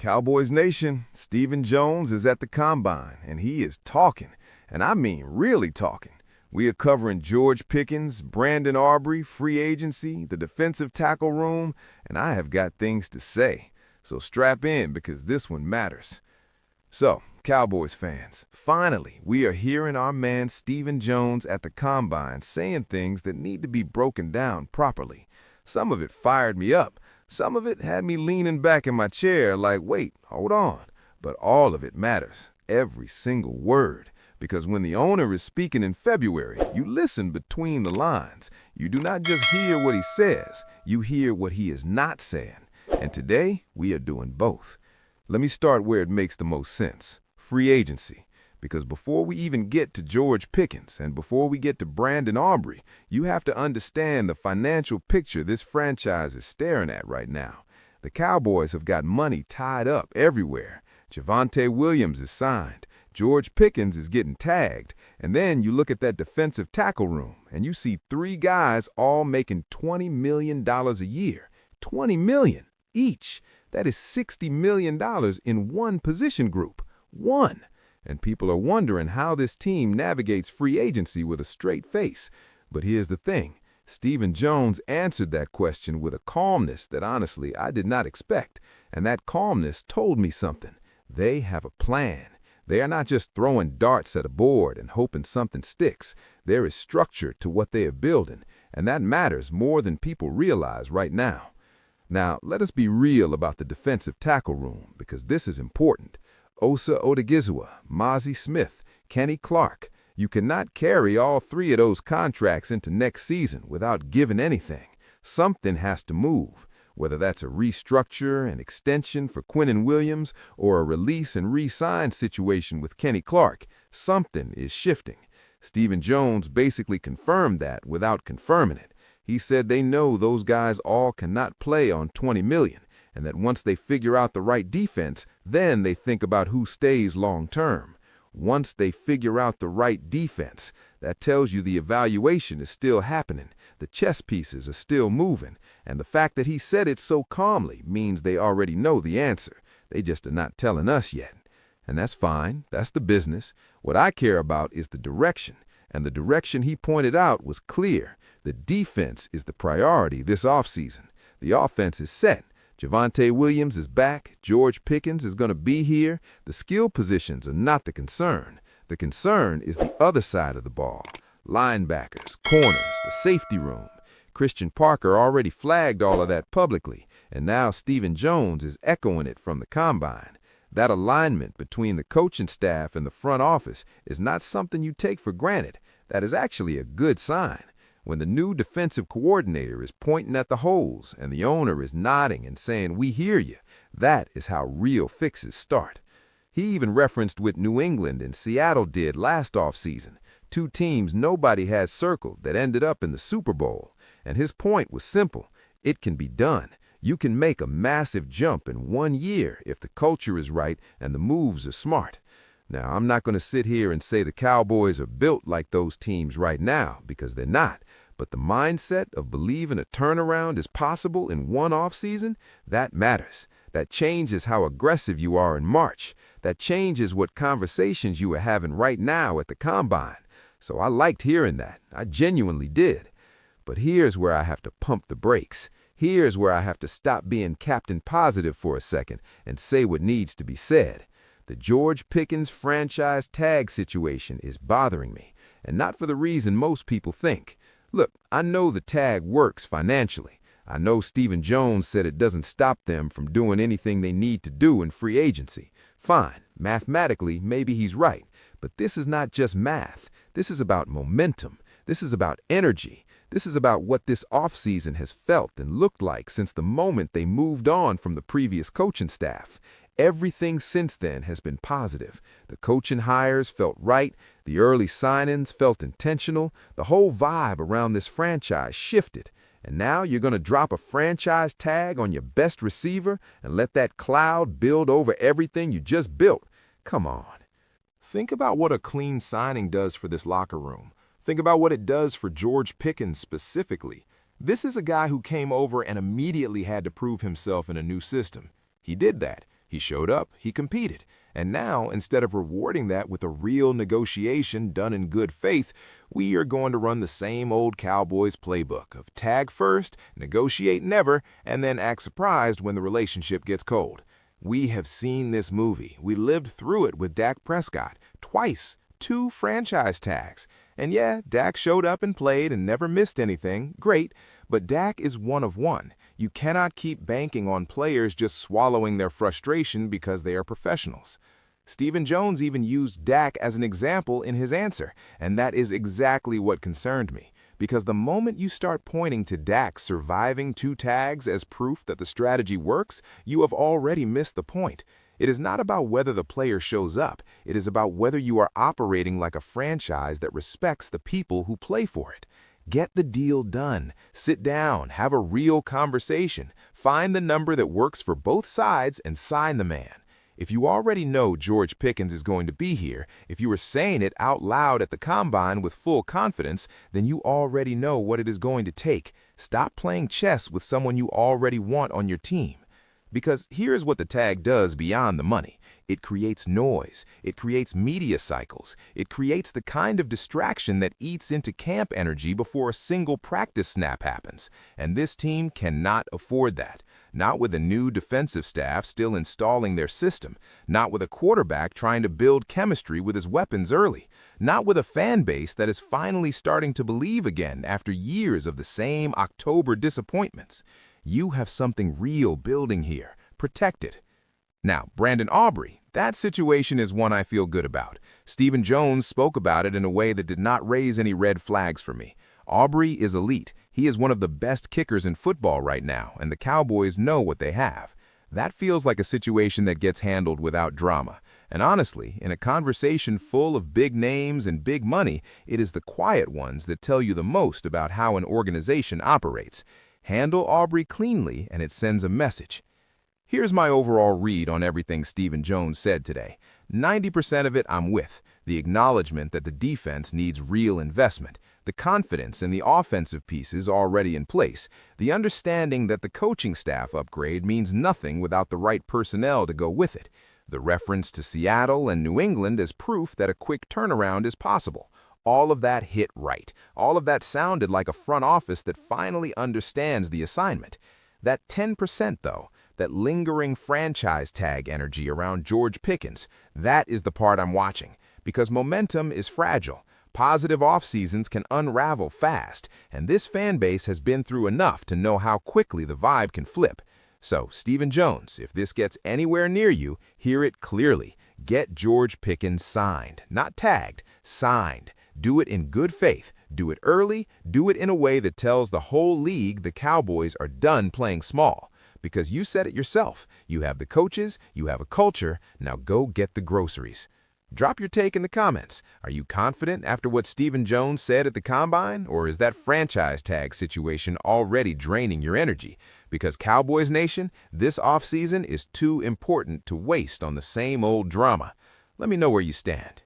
Cowboys Nation, Stephen Jones is at the Combine, and he is talking, and I mean really talking. We are covering George Pickens, Brandon Aubrey, free agency, the defensive tackle room, and I have got things to say. So strap in because this one matters. So, Cowboys fans, finally, we are hearing our man Stephen Jones at the Combine saying things that need to be broken down properly. Some of it fired me up. Some of it had me leaning back in my chair like, wait, hold on. But all of it matters, every single word. Because when the owner is speaking in February, you listen between the lines. You do not just hear what he says, you hear what he is not saying. And today, we are doing both. Let me start where it makes the most sense, free agency. Because before we even get to George Pickens and before we get to Brandon Aubrey, you have to understand the financial picture this franchise is staring at right now. The Cowboys have got money tied up everywhere. Javonte Williams is signed. George Pickens is getting tagged. And then you look at that defensive tackle room and you see three guys all making $20 million a year. $20 million each. That is $60 million in one position group. One. And people are wondering how this team navigates free agency with a straight face. But here's the thing. Stephen Jones answered that question with a calmness that honestly I did not expect. And that calmness told me something. They have a plan. They are not just throwing darts at a board and hoping something sticks. There is structure to what they are building, and that matters more than people realize right now. Now, let us be real about the defensive tackle room, because this is important. Osa Odigizua, Mozzie Smith, Kenny Clark. You cannot carry all three of those contracts into next season without giving anything. Something has to move, whether that's a restructure, an extension for Quinnen Williams, or a release and re-sign situation with Kenny Clark. Something is shifting. Stephen Jones basically confirmed that without confirming it. He said they know those guys all cannot play on $20 million. And that once they figure out the right defense, then they think about who stays long-term. Once they figure out the right defense, that tells you the evaluation is still happening, the chess pieces are still moving, and the fact that he said it so calmly means they already know the answer. They just are not telling us yet. And that's fine, that's the business. What I care about is the direction, and the direction he pointed out was clear. The defense is the priority this offseason. The offense is set. Javonte Williams is back. George Pickens is going to be here. The skill positions are not the concern. The concern is the other side of the ball. Linebackers, corners, the safety room. Christian Parker already flagged all of that publicly, and now Stephen Jones is echoing it from the Combine. That alignment between the coaching staff and the front office is not something you take for granted. That is actually a good sign. When the new defensive coordinator is pointing at the holes and the owner is nodding and saying, "We hear you," that is how real fixes start. He even referenced what New England and Seattle did last offseason, two teams nobody had circled that ended up in the Super Bowl. And his point was simple. It can be done. You can make a massive jump in 1 year if the culture is right and the moves are smart. Now, I'm not going to sit here and say the Cowboys are built like those teams right now, because they're not. But the mindset of believing a turnaround is possible in one offseason, that matters. That changes how aggressive you are in March. That changes what conversations you are having right now at the Combine. So I liked hearing that. I genuinely did. But here's where I have to pump the brakes. Here's where I have to stop being Captain Positive for a second and say what needs to be said. The George Pickens franchise tag situation is bothering me, and not for the reason most people think. Look, I know the tag works financially. I know Stephen Jones said it doesn't stop them from doing anything they need to do in free agency. Fine, mathematically, maybe he's right. But this is not just math. This is about momentum. This is about energy. This is about what this offseason has felt and looked like since the moment they moved on from the previous coaching staff. Everything since then has been positive. The coaching hires felt right. The early signings felt intentional. The whole vibe around this franchise shifted. And now you're going to drop a franchise tag on your best receiver and let that cloud build over everything you just built. Come on. Think about what a clean signing does for this locker room. Think about what it does for George Pickens specifically. This is a guy who came over and immediately had to prove himself in a new system. He did that. He showed up, he competed. And now, instead of rewarding that with a real negotiation done in good faith, we are going to run the same old Cowboys playbook of tag first, negotiate never, and then act surprised when the relationship gets cold. We have seen this movie. We lived through it with Dak Prescott. Twice. 2 franchise tags. And yeah, Dak showed up and played and never missed anything. Great. But Dak is one of one. You cannot keep banking on players just swallowing their frustration because they are professionals. Stephen Jones even used Dak as an example in his answer, and that is exactly what concerned me. Because the moment you start pointing to Dak surviving 2 tags as proof that the strategy works, you have already missed the point. It is not about whether the player shows up. It is about whether you are operating like a franchise that respects the people who play for it. Get the deal done. Sit down, have a real conversation. Find the number that works for both sides and sign the man. If you already know George Pickens is going to be here, if you are saying it out loud at the Combine with full confidence, then you already know what it is going to take. Stop playing chess with someone you already want on your team. Because here's what the tag does beyond the money. It creates noise. It creates media cycles. It creates the kind of distraction that eats into camp energy before a single practice snap happens. And this team cannot afford that. Not with a new defensive staff still installing their system. Not with a quarterback trying to build chemistry with his weapons early. Not with a fan base that is finally starting to believe again after years of the same October disappointments. You have something real building here. Protect it. Now, Brandon Aubrey, that situation is one I feel good about. Stephen Jones spoke about it in a way that did not raise any red flags for me. Aubrey is elite. He is one of the best kickers in football right now, and the Cowboys know what they have. That feels like a situation that gets handled without drama. And honestly, in a conversation full of big names and big money, it is the quiet ones that tell you the most about how an organization operates. Handle Aubrey cleanly, and it sends a message. Here's my overall read on everything Stephen Jones said today. 90% of it I'm with. The acknowledgement that the defense needs real investment. The confidence in the offensive pieces already in place. The understanding that the coaching staff upgrade means nothing without the right personnel to go with it. The reference to Seattle and New England as proof that a quick turnaround is possible. All of that hit right. All of that sounded like a front office that finally understands the assignment. That 10%, though, that lingering franchise tag energy around George Pickens, that is the part I'm watching. Because momentum is fragile. Positive off-seasons can unravel fast, and this fan base has been through enough to know how quickly the vibe can flip. So, Stephen Jones, if this gets anywhere near you, hear it clearly. Get George Pickens signed. Not tagged, signed. Do it in good faith. Do it early. Do it in a way that tells the whole league the Cowboys are done playing small. Because you said it yourself. You have the coaches, you have a culture, now go get the groceries. Drop your take in the comments. Are you confident after what Stephen Jones said at the Combine, or is that franchise tag situation already draining your energy? Because Cowboys Nation, this offseason is too important to waste on the same old drama. Let me know where you stand.